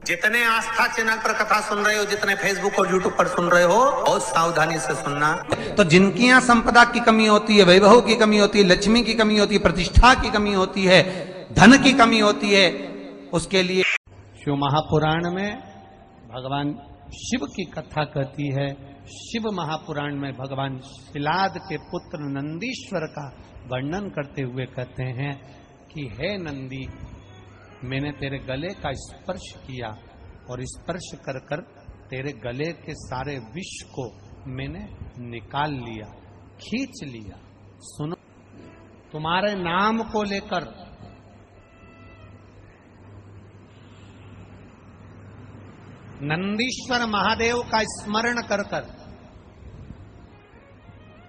जितने आस्था चैनल पर कथा सुन रहे हो, जितने फेसबुक और यूट्यूब पर सुन रहे हो, बहुत सावधानी से सुनना। तो जिनकी यहाँ संपदा की कमी होती है, वैभव की कमी होती है, लक्ष्मी की कमी होती है, प्रतिष्ठा की कमी होती है, धन की कमी होती है, उसके लिए शिव महापुराण में भगवान शिव की कथा कहती है। शिव महापुराण में भगवान शिलाद के पुत्र नंदीश्वर का वर्णन करते हुए कहते हैं कि हे नंदी, मैंने तेरे गले का स्पर्श किया और स्पर्श कर कर तेरे गले के सारे विष को मैंने निकाल लिया, खींच लिया। सुनो, तुम्हारे नाम को लेकर नंदीश्वर महादेव का स्मरण कर कर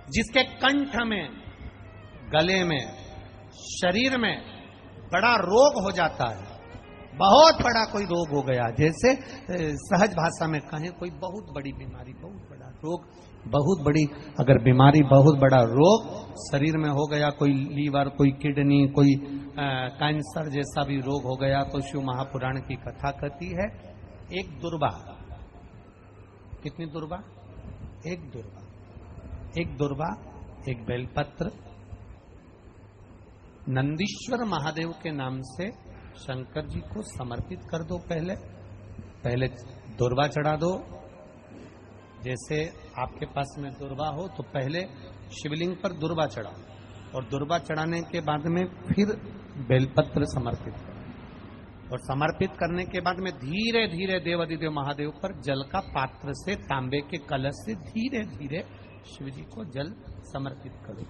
जिसके कंठ में, गले में, शरीर में बड़ा रोग हो जाता है, बहुत बड़ा कोई रोग हो गया, जैसे सहज भाषा में कहें कोई बहुत बड़ी बीमारी, बहुत बड़ा रोग, बहुत बड़ी अगर बीमारी, बहुत बड़ा रोग शरीर में हो गया, कोई लीवर, कोई किडनी, कोई कैंसर जैसा भी रोग हो गया, तो शिव महापुराण की कथा कहती है एक दुर्वा, कितनी दुर्वा? एक दुर्वा, एक दुर्वा, एक बेलपत्र नंदीश्वर महादेव के नाम से शंकर जी को समर्पित कर दो। पहले दुर्वा चढ़ा दो। जैसे आपके पास में दुर्वा हो तो पहले शिवलिंग पर दुर्वा चढ़ाओ और दुर्वा चढ़ाने के बाद में फिर बेलपत्र समर्पित करो और समर्पित करने के बाद में धीरे धीरे देवाधिदेव महादेव पर जल का पात्र से, तांबे के कलश से धीरे धीरे शिव जी को जल समर्पित करो।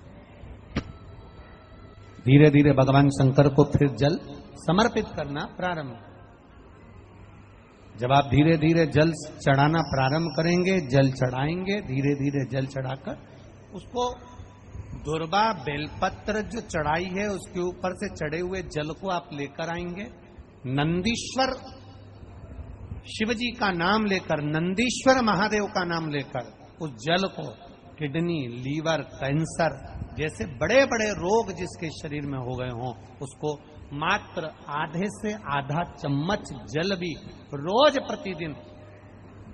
धीरे धीरे भगवान शंकर को फिर जल समर्पित करना प्रारंभ। जब आप धीरे धीरे जल चढ़ाना प्रारंभ करेंगे, जल चढ़ाएंगे, धीरे धीरे जल चढ़ाकर उसको दुर्वा बेलपत्र जो चढ़ाई है उसके ऊपर से चढ़े हुए जल को आप लेकर आएंगे। नंदीश्वर शिव जी का नाम लेकर, नंदीश्वर महादेव का नाम लेकर उस जल को किडनी, लीवर, कैंसर जैसे बड़े बड़े रोग जिसके शरीर में हो गए हों, उसको मात्र आधे से आधा चम्मच जल भी रोज प्रतिदिन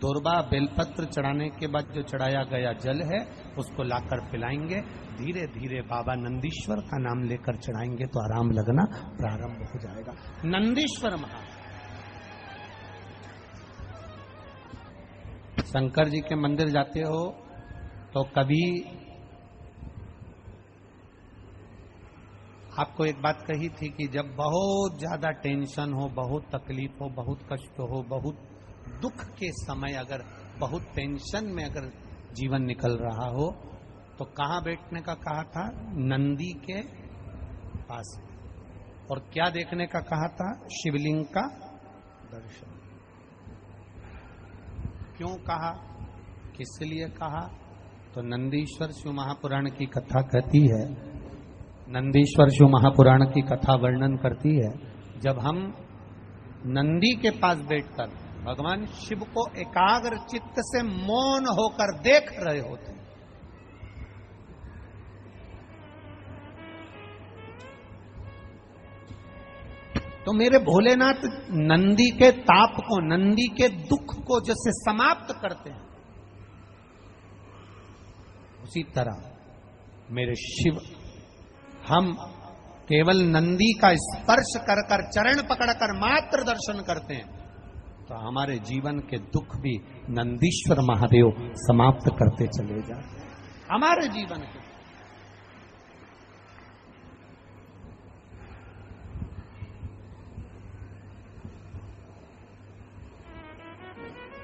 दुर्वा बेलपत्र चढ़ाने के बाद जो चढ़ाया गया जल है उसको लाकर पिलाएंगे। धीरे धीरे बाबा नंदीश्वर का नाम लेकर चढ़ाएंगे तो आराम लगना प्रारंभ हो जाएगा। नंदीश्वर महादेव, शंकर जी के मंदिर जाते हो तो कभी आपको एक बात कही थी कि जब बहुत ज्यादा टेंशन हो, बहुत तकलीफ हो, बहुत कष्ट हो, बहुत दुख के समय अगर बहुत टेंशन में अगर जीवन निकल रहा हो तो कहाँ बैठने का कहा था? नंदी के पास। और क्या देखने का कहा था? शिवलिंग का दर्शन। क्यों कहा, किस लिए कहा? तो नंदीश्वर शिव महापुराण की कथा कहती है, नंदीश्वर शिव महापुराण की कथा वर्णन करती है, जब हम नंदी के पास बैठकर भगवान शिव को एकाग्र चित्त से मौन होकर देख रहे होते, तो मेरे भोलेनाथ नंदी के ताप को, नंदी के दुख को जैसे समाप्त करते हैं, उसी तरह मेरे शिव, हम केवल नंदी का स्पर्श कर कर, चरण पकड़कर मात्र दर्शन करते हैं तो हमारे जीवन के दुख भी नंदीश्वर महादेव समाप्त करते चले जाते हैं। हमारे जीवन के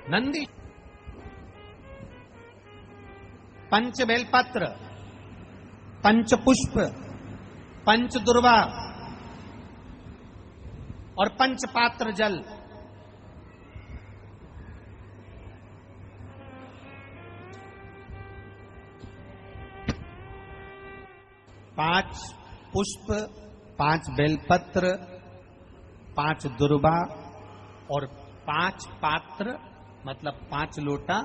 नंदी पंच बेलपत्र, पंच पुष्प, पंच दुर्वा और पंच पात्र जल, पांच पुष्प, पांच बेलपत्र, पांच दुर्वा और पांच पात्र, मतलब 5 लोटा,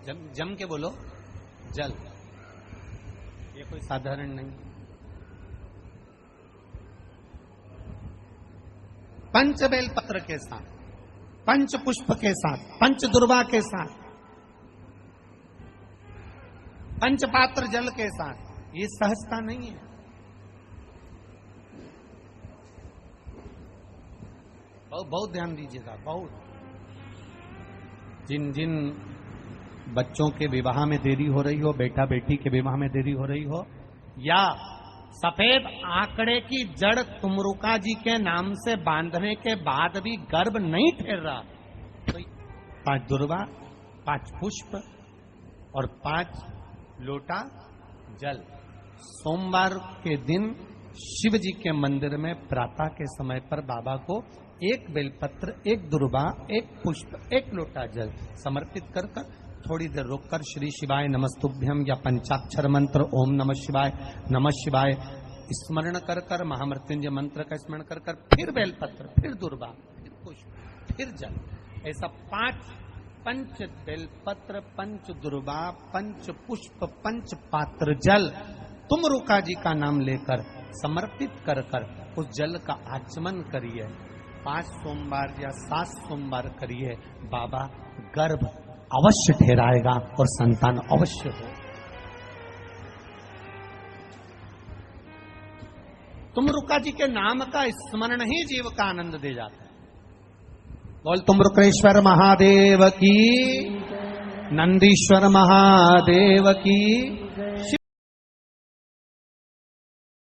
जम के बोलो, जल। ये कोई साधारण नहीं। पंचबेल पत्र के साथ पंच पुष्प के साथ, पंच दुर्वा के साथ, पंच पात्र जल के साथ। ये सहजता नहीं है। बहुत ध्यान दीजिएगा। बहुत जिन जिन बच्चों के विवाह में देरी हो रही हो, बेटा बेटी के विवाह में देरी हो रही हो, या सफेद आंकड़े की जड़ तुमरुका जी के नाम से बांधने के बाद भी गर्भ नहीं ठहर रहा, तो 5 दुर्वा, 5 पुष्प और 5 लोटा जल सोमवार के दिन शिव जी के मंदिर में प्रातः के समय पर बाबा को 1 बेलपत्र, 1 दुर्वा, 1 पुष्प, 1 लोटा जल समर्पित कर थोड़ी देर रोककर श्री शिवाय नमस्तुभ्यम या पंचाक्षर मंत्र ओम नमः शिवाय स्मरण कर महामृत्युंजय मंत्र का स्मरण कर फिर बेलपत्र, फिर दुर्वा, फिर पुष्प, फिर जल, ऐसा 5 पंच बेलपत्र, पंच दुर्वा, पंच पुष्प, पंच पात्र जल तुमरुका जी का नाम लेकर समर्पित कर उस जल का आचमन करिए। 5 सोमवार या 7 सोमवार करिए, बाबा गर्भ अवश्य ठहराएगा और संतान अवश्य हो। तुमरुका जी के नाम का स्मरण ही जीव का आनंद दे जाता है। बोल तुमरुकेश्वर महादेव की, नंदीश्वर महादेव की।